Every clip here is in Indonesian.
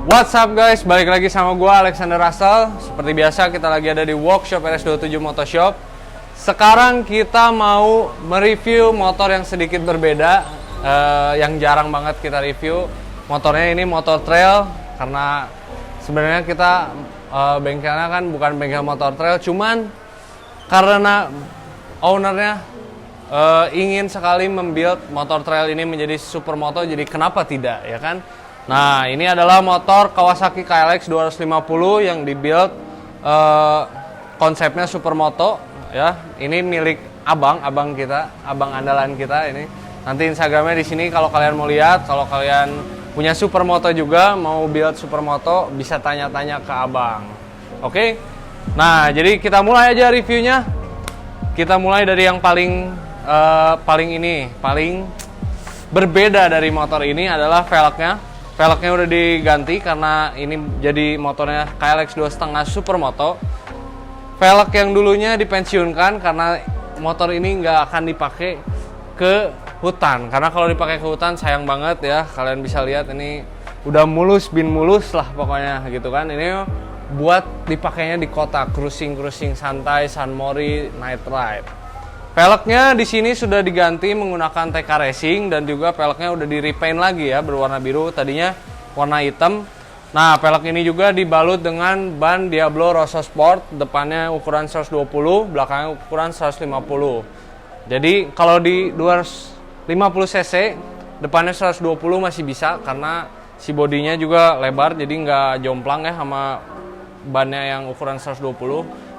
What's up guys, balik lagi sama gue Alexander Russell. Seperti biasa kita lagi ada di workshop RS27 Motoshop. Sekarang kita mau mereview motor yang sedikit berbeda, yang jarang banget kita review. Motornya ini motor trail, karena sebenarnya kita bengkelnya kan bukan bengkel motor trail, cuman karena ownernya ingin sekali membuild motor trail ini menjadi supermoto, jadi kenapa tidak, ya kan? Nah, ini adalah motor Kawasaki KLX 250 yang dibuild konsepnya supermoto, ya. Ini milik abang kita, abang andalan kita ini. Nanti Instagramnya di sini kalau kalian mau lihat, kalau kalian punya supermoto juga mau build supermoto bisa tanya-tanya ke abang. Oke? Nah, jadi kita mulai aja reviewnya. Kita mulai dari yang paling berbeda dari motor ini adalah velgnya. Velgnya udah diganti karena ini jadi motornya KLX 2.5 Supermoto. Velg yang dulunya dipensiunkan karena motor ini nggak akan dipakai ke hutan. Karena kalau dipakai ke hutan sayang banget ya. Kalian bisa lihat ini udah mulus bin mulus lah pokoknya gitu kan. Ini buat dipakainya di kota, cruising santai, San Mori, night ride. Velgnya di sini sudah diganti menggunakan TK Racing dan juga velgnya udah di repaint lagi ya, berwarna biru, tadinya warna hitam. Nah, velg ini juga dibalut dengan ban Diablo Rosso Sport, depannya ukuran 120, belakangnya ukuran 150. Jadi kalau di 250 cc, depannya 120 masih bisa karena si bodinya juga lebar, jadi nggak jomplang ya sama bannya yang ukuran 120.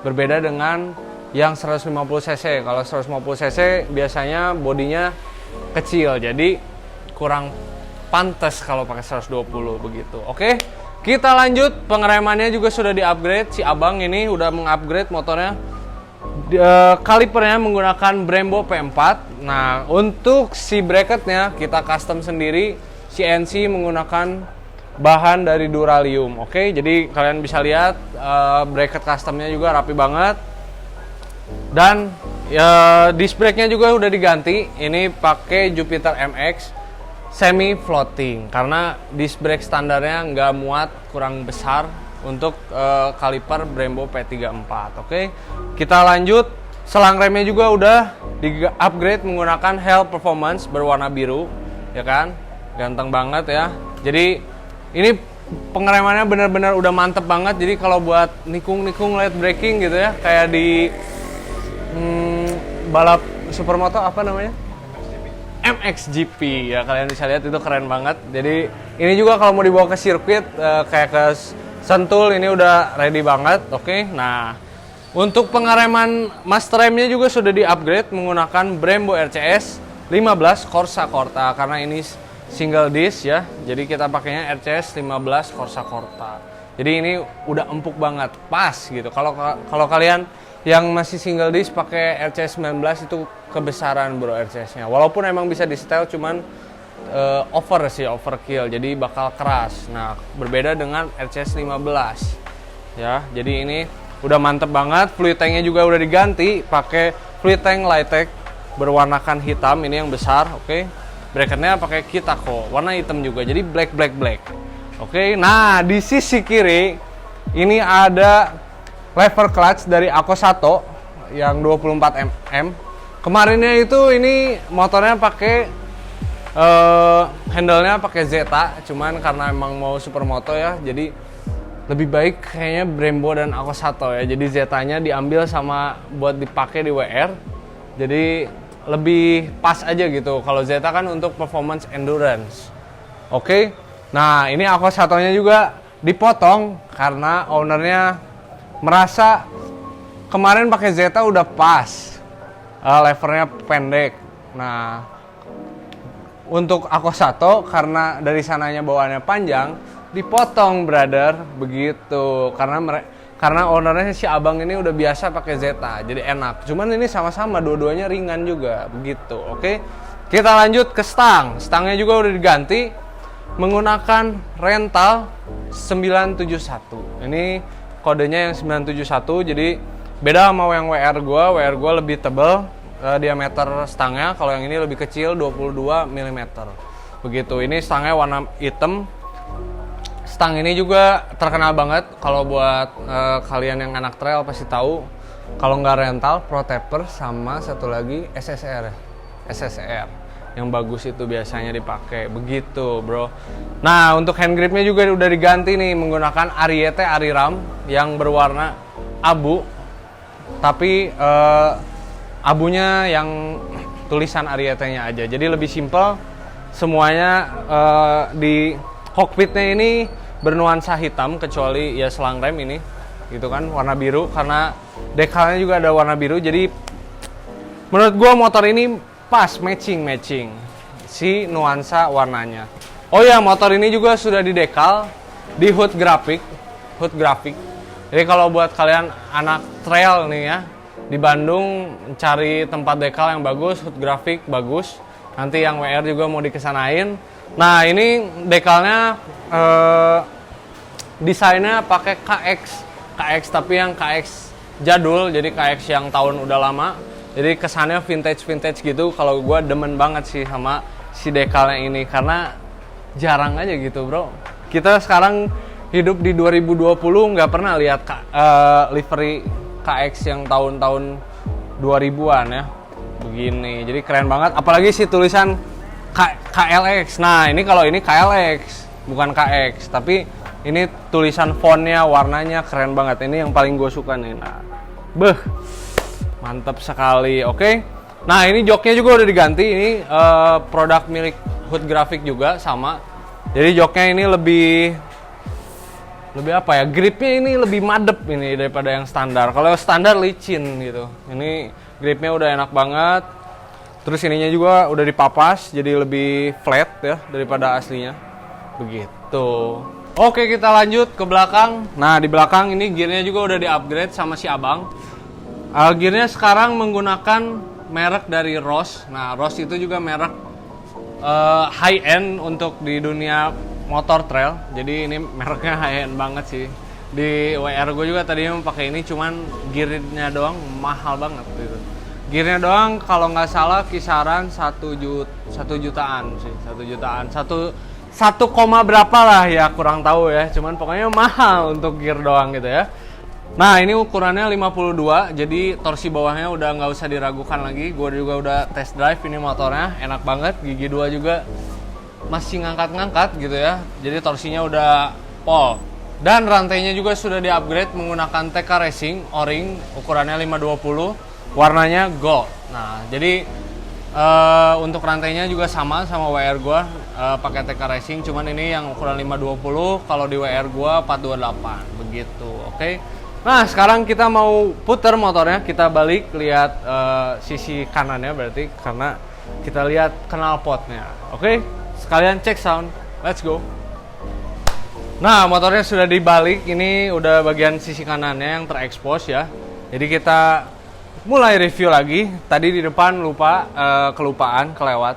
Berbeda dengan yang 150 cc. Kalau 150 cc biasanya bodinya kecil, jadi kurang pantas kalau pakai 120 begitu. Oke, kita lanjut. Pengeremannya juga sudah di-upgrade. Si abang ini udah meng-upgrade motornya. Kalipernya menggunakan Brembo P4. Nah, untuk si bracketnya kita custom sendiri. CNC menggunakan bahan dari Duralium. Oke, jadi kalian bisa lihat bracket customnya juga rapi banget. Dan disc brake-nya juga udah diganti. Ini pakai Jupiter MX semi floating karena disc brake standarnya nggak muat, kurang besar untuk kaliper Brembo P34. Oke, kita lanjut. Selang remnya juga udah di-upgrade menggunakan Hell Performance berwarna biru, ya kan? Ganteng banget ya. Jadi ini pengeremannya benar-benar udah mantep banget. Jadi kalau buat nikung light braking gitu ya, kayak di balap supermoto apa namanya? MXGP ya, kalian bisa lihat itu keren banget. Jadi ini juga kalau mau dibawa ke sirkuit kayak ke Sentul ini udah ready banget. Oke. Nah, untuk pengereman master remnya juga sudah di-upgrade menggunakan Brembo RCS 15 Corsa Corta karena ini single disc ya. Jadi kita pakainya RCS 15 Corsa Corta. Jadi ini udah empuk banget, pas gitu. Kalau kalian yang masih single disc pakai RCS 19 itu kebesaran bro RCS-nya. Walaupun emang bisa di setel, cuman overkill, jadi bakal keras. Nah, berbeda dengan RCS 15 ya. Jadi ini udah mantep banget. Fluid tank-nya juga udah diganti pakai fluid tank Lightech berwarnakan hitam, ini yang besar. Oke. Bracketnya pakai Kitako warna hitam juga, jadi black. Oke. Nah, di sisi kiri ini ada lever clutch dari Akosato yang 24 mm. Kemarinnya itu ini motornya pakai handle-nya pakai Zeta, cuman karena emang mau supermoto ya, jadi lebih baik kayaknya Brembo dan Akosato ya. Jadi Zetanya diambil sama buat dipakai di WR. Jadi lebih pas aja gitu. Kalau Zeta kan untuk performance endurance. Oke. Nah, ini Akosatonya juga dipotong karena ownernya merasa kemarin pakai Zeta udah pas, levernya pendek. Nah, untuk Akosato karena dari sananya bawaannya panjang, dipotong brother begitu. Karena ownernya si abang ini udah biasa pakai Zeta, jadi enak. Cuman ini sama-sama dua-duanya ringan juga begitu. Oke, kita lanjut ke stang. Stangnya juga udah diganti menggunakan rental 971. Ini kodenya yang 971, jadi beda sama yang WR gua lebih tebal diameter stangnya, kalau yang ini lebih kecil 22 mm begitu. Ini stangnya warna hitam, Stang ini juga terkenal banget kalau buat kalian yang anak trail pasti tahu. Kalau nggak rental, Pro Taper sama satu lagi SSR. SSR yang bagus itu biasanya dipakai. Begitu, bro. Nah, untuk hand gripnya juga udah diganti nih menggunakan Ariete Ariram yang berwarna abu. Tapi abunya yang tulisan Ariete-nya aja. Jadi lebih simple. Semuanya di cockpitnya ini bernuansa hitam kecuali ya selang rem ini gitu kan warna biru karena dekalnya juga ada warna biru. Jadi menurut gua motor ini pas matching si nuansa warnanya. Oh ya, motor ini juga sudah didekal di hood grafik. Jadi kalau buat kalian anak trail nih ya di Bandung cari tempat dekal yang bagus, hood grafik bagus. Nanti yang WR juga mau dikesanain. Nah, ini dekalnya desainnya pakai KX tapi yang KX jadul, jadi KX yang tahun udah lama. Jadi kesannya vintage gitu. Kalau gue demen banget sih sama si dekalnya ini karena jarang aja gitu, bro. Kita sekarang hidup di 2020 nggak pernah lihat livery KX yang tahun-tahun 2000-an ya. Begini. Jadi keren banget, apalagi si tulisan KLX. Nah, ini kalau ini KLX, bukan KX, tapi ini tulisan fontnya, warnanya keren banget. Ini yang paling gue suka nih. Nah, mantap sekali. Oke. Nah, ini joknya juga udah diganti. Ini produk milik Hood Graphic juga sama. Jadi joknya ini lebih apa ya? Gripnya ini lebih madep ini daripada yang standar. Kalau standar licin gitu. Ini gripnya udah enak banget. Terus ininya juga udah dipapas jadi lebih flat ya daripada aslinya. Begitu. Oke, kita lanjut ke belakang. Nah, di belakang ini gearnya juga udah di-upgrade sama si Abang. Gearnya sekarang menggunakan merek dari Ross. Nah, Ross itu juga merek high end untuk di dunia motor trail. Jadi ini mereknya high end banget sih. Di WR gue juga tadinya pakai ini, cuman gearnya doang mahal banget gitu. Gearnya doang kalau nggak salah kisaran 1 jutaan sih, 1 jutaan. 1, berapa lah ya, kurang tahu ya. Cuman pokoknya mahal untuk gear doang gitu ya. Nah, ini ukurannya 52, jadi torsi bawahnya udah nggak usah diragukan lagi. Gue juga udah test drive ini motornya, enak banget. Gigi 2 juga masih ngangkat-ngangkat gitu ya. Jadi torsinya udah pol. Dan rantainya juga sudah di-upgrade menggunakan TK Racing O-ring ukurannya 520, warnanya gold. Nah, jadi untuk rantainya juga sama WR gua pakai TK Racing, cuman ini yang ukuran 520, kalau di WR gua 428 begitu. Oke. Nah, sekarang kita mau putar motornya, kita balik lihat sisi kanannya berarti karena kita lihat knalpotnya. Oke. Sekalian cek sound. Let's go. Nah, motornya sudah dibalik, ini udah bagian sisi kanannya yang terekspos ya. Jadi kita mulai review lagi. Tadi di depan kelewat.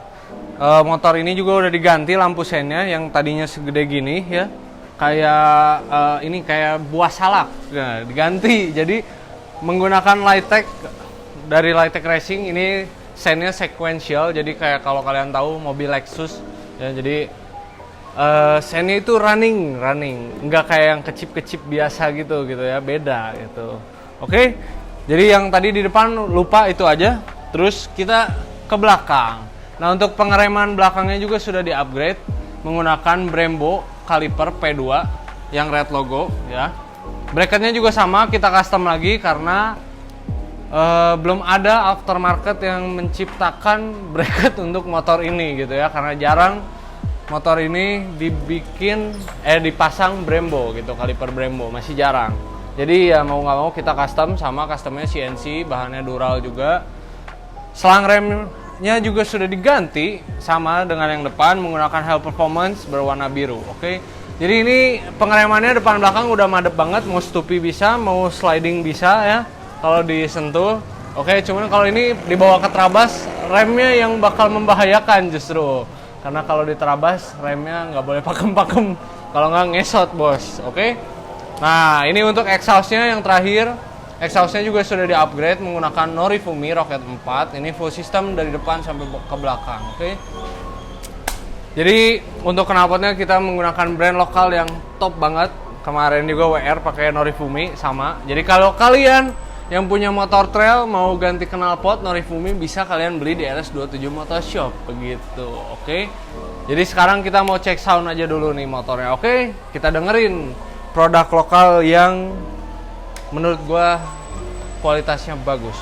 Motor ini juga udah diganti lampu sennya yang tadinya segede gini ya. Kayak buah salak. Nah, diganti. Jadi menggunakan Lightech dari Lightech Racing, ini sennya sequential. Jadi kayak kalau kalian tahu mobil Lexus ya, jadi sennya itu running, nggak kayak yang kecip biasa gitu ya, beda gitu. Oke, jadi yang tadi di depan lupa itu aja. Terus kita ke belakang. Nah, untuk pengereman belakangnya juga sudah di-upgrade menggunakan Brembo kaliper P2 yang red logo ya. Bracketnya juga sama, kita custom lagi karena belum ada aftermarket yang menciptakan bracket untuk motor ini gitu ya, karena jarang motor ini dipasang Brembo gitu, kaliper Brembo masih jarang. Jadi ya mau nggak mau kita customnya CNC, bahannya Dural juga. Selang remnya juga sudah diganti sama dengan yang depan menggunakan Hell Performance berwarna biru. Oke. Jadi ini pengeremannya depan belakang udah madep banget, mau stupi bisa, mau sliding bisa ya kalau disentuh. Oke, cuman kalau ini dibawa ke trabas, remnya yang bakal membahayakan justru. Karena kalau diterabas remnya nggak boleh pakem-pakem, kalau nggak ngesot bos. Oke. Nah, ini untuk exhaustnya yang terakhir. Exhaustnya juga sudah di-upgrade menggunakan Norifumi Rocket 4. Ini full system dari depan sampai ke belakang. Oke. Jadi untuk knalpotnya kita menggunakan brand lokal yang top banget. Kemarin juga WR pakai Norifumi sama. Jadi kalau kalian yang punya motor trail mau ganti knalpot Norifumi, bisa kalian beli di RS27 Motor Shop begitu. Oke. Jadi sekarang kita mau cek sound aja dulu nih motornya. Oke, kita dengerin produk lokal yang menurut gua kualitasnya bagus.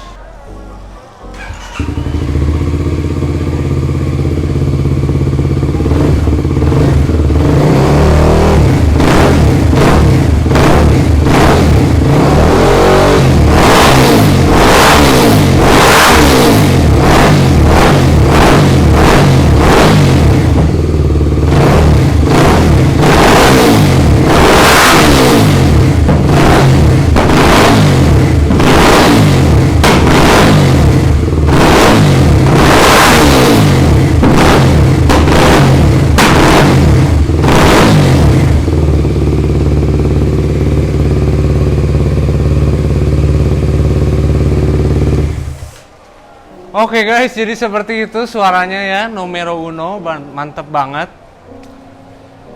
Oke guys, jadi seperti itu suaranya ya, numero uno, mantep banget.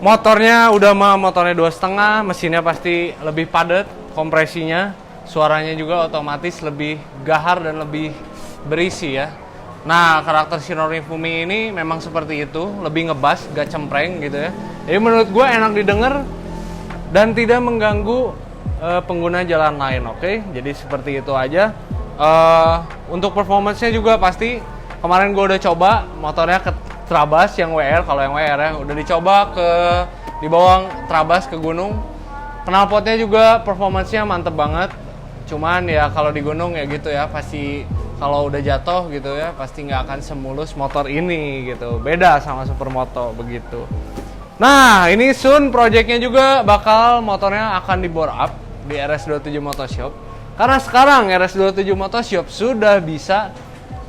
Motornya udah motornya 2,5, mesinnya pasti lebih padat, kompresinya, suaranya juga otomatis lebih gahar dan lebih berisi ya. Nah, karakter si Norifumi ini memang seperti itu, lebih ngebas, gak cempreng gitu ya. Jadi menurut gue enak didengar dan tidak mengganggu pengguna jalan lain, oke? Jadi seperti itu aja. Untuk performance-nya juga pasti kemarin gue udah coba motornya ke Trabas yang WR, kalau yang WR ya udah dicoba dibawa Trabas ke gunung. Knalpotnya juga performance-nya mantep banget. Cuman ya kalau di gunung ya gitu ya, pasti kalau udah jatuh gitu ya pasti nggak akan semulus motor ini gitu. Beda sama Supermoto begitu. Nah, ini soon projectnya juga motornya akan di bore up di RS27 Motor Shop. Karena sekarang RS27 Motor Shop sudah bisa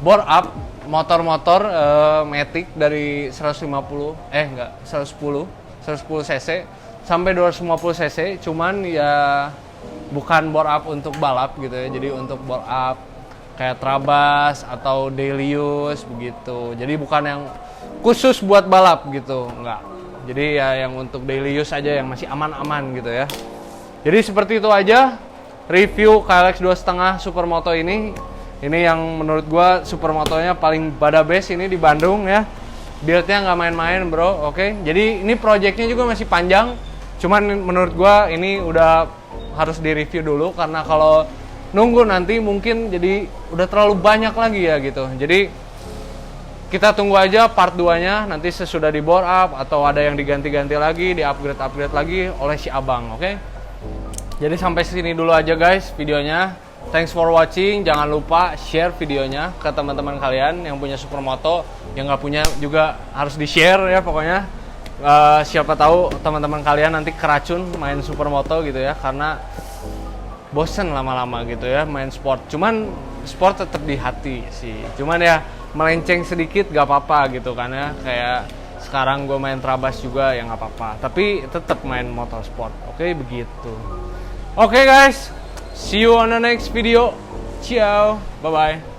bore up motor-motor Matic dari 110 cc sampai 250 cc, cuman ya bukan bore up untuk balap gitu ya. Jadi untuk bore up kayak Trabas atau Delius begitu. Jadi bukan yang khusus buat balap gitu, enggak. Jadi ya yang untuk daily use aja yang masih aman-aman gitu ya. Jadi seperti itu aja review KLX 2,5 Supermoto ini. Ini yang menurut gua Supermotonya paling bada best ini di Bandung ya. Build-nya nggak main-main bro, oke. Jadi ini projectnya juga masih panjang. Cuman menurut gua ini udah harus di-review dulu karena kalau nunggu nanti mungkin jadi udah terlalu banyak lagi ya gitu. Jadi kita tunggu aja part 2-nya nanti sesudah di bore up atau ada yang diganti-ganti lagi, di-upgrade lagi oleh si Abang, oke? Jadi sampai sini dulu aja guys videonya. Thanks for watching. Jangan lupa share videonya ke teman-teman kalian yang punya Supermoto, yang nggak punya juga harus di-share ya pokoknya. Siapa tahu teman-teman kalian nanti keracun main Supermoto gitu ya, karena bosen lama-lama gitu ya main sport. Cuman sport tetap di hati sih. Cuman ya melenceng sedikit gak apa-apa gitu kan ya. Kayak sekarang gue main Trabas juga ya nggak apa-apa. Tapi tetap main motorsport. Oke, begitu. Oke guys, see you on the next video. Ciao, bye-bye.